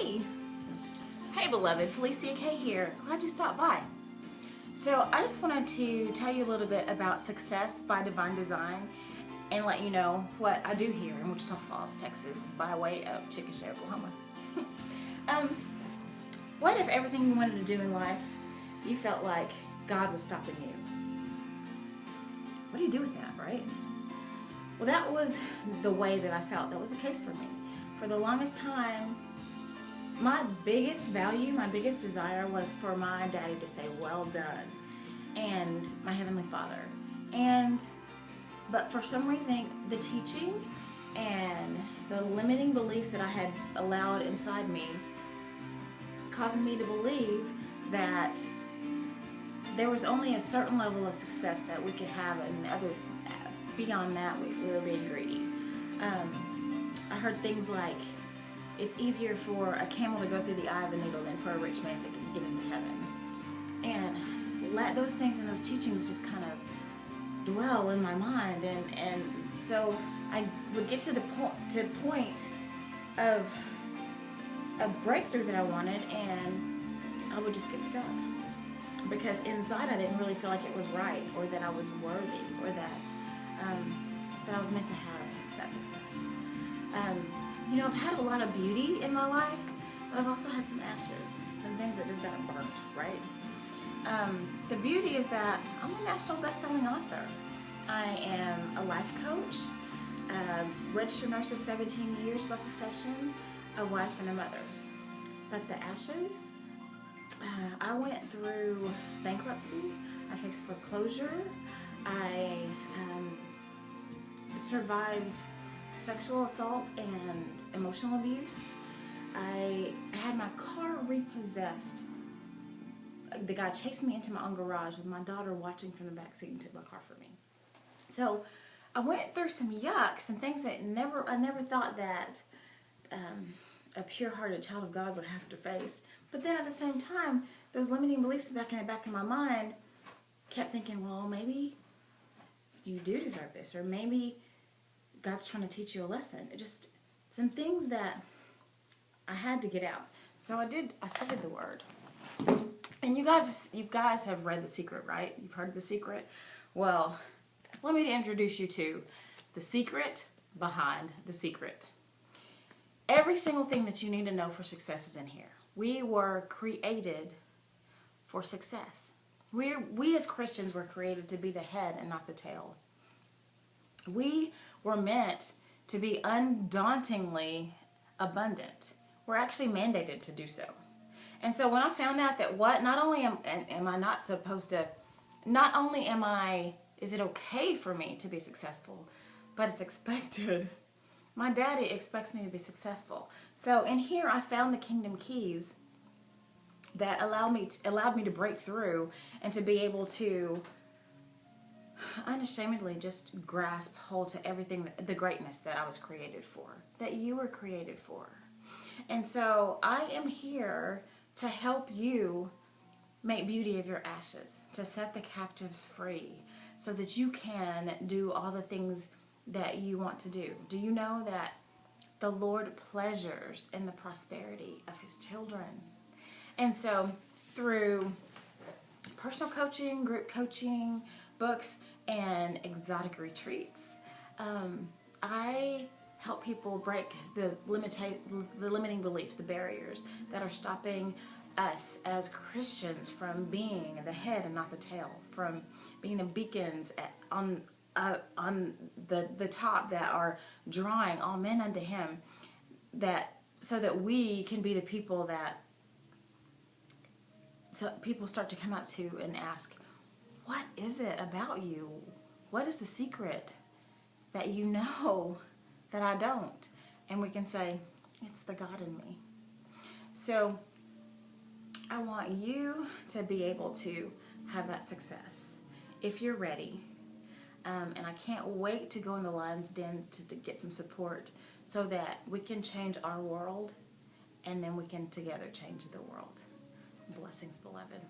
Hey! Hey beloved, Felicia K here. Glad you stopped by. So I just wanted to tell you a little bit about Success by Divine Design and let you know what I do here in Wichita Falls, Texas by way of Chickasha, Oklahoma. What if everything you wanted to do in life, you felt like God was stopping you? What do you do with that, right? Well, that was the way that I felt. That was the case for me. For the longest time, my biggest value, my biggest desire was for my daddy to say, well done, and my Heavenly Father. But for some reason, the teaching and the limiting beliefs that I had allowed inside me caused me to believe that there was only a certain level of success that we could have, and beyond that, we were being greedy. I heard things like, it's easier for a camel to go through the eye of a needle than for a rich man to get into heaven. And I just let those things and those teachings just kind of dwell in my mind. And so I would get to the point of a breakthrough that I wanted, and I would just get stuck. Because inside I didn't really feel like it was right, or that I was worthy, or that I was meant to have that success. You know, I've had a lot of beauty in my life, but I've also had some ashes, some things that just got burnt, right? The beauty is that I'm a national best-selling author. I am a life coach, a registered nurse of 17 years by profession, a wife and a mother. But the ashes, I went through bankruptcy, I faced foreclosure, I survived sexual assault and emotional abuse. I had my car repossessed. The guy chased me into my own garage with my daughter watching from the back seat and took my car from me. So I went through some yuck, some things that I never thought that a pure-hearted child of God would have to face. But then at the same time, those limiting beliefs back in the back of my mind kept thinking, well, maybe you do deserve this, or maybe God's trying to teach you a lesson. It just, some things that I had to get out. So I studied the Word. And you guys have read The Secret, right? You've heard The Secret? Well, let me introduce you to the secret behind the secret. Every single thing that you need to know for success is in here. We were created for success. We as Christians were created to be the head and not the tail. We were meant to be undauntingly abundant. We're actually mandated to do so. And so when I found out that not only is it okay for me to be successful, but it's expected. My daddy expects me to be successful. So in here I found the kingdom keys that allowed me to break through and to be able to unashamedly just grasp hold to everything, the greatness that I was created for, that you were created for. And so I am here to help you make beauty of your ashes, to set the captives free, so that you can do all the things that you want to do. Do you know that the Lord pleasures in the prosperity of His children? And so through personal coaching, group coaching, books, and exotic retreats, I help people break the limiting beliefs, the barriers that are stopping us as Christians from being the head and not the tail, from being the beacons on the top that are drawing all men unto Him, so that we can be the people that people start to come up to and ask, what is it about you? What is the secret that you know that I don't? And we can say, it's the God in me. So I want you to be able to have that success if you're ready. And I can't wait to go in the Lion's Den to get some support so that we can change our world, and then we can together change the world. Blessings, beloved.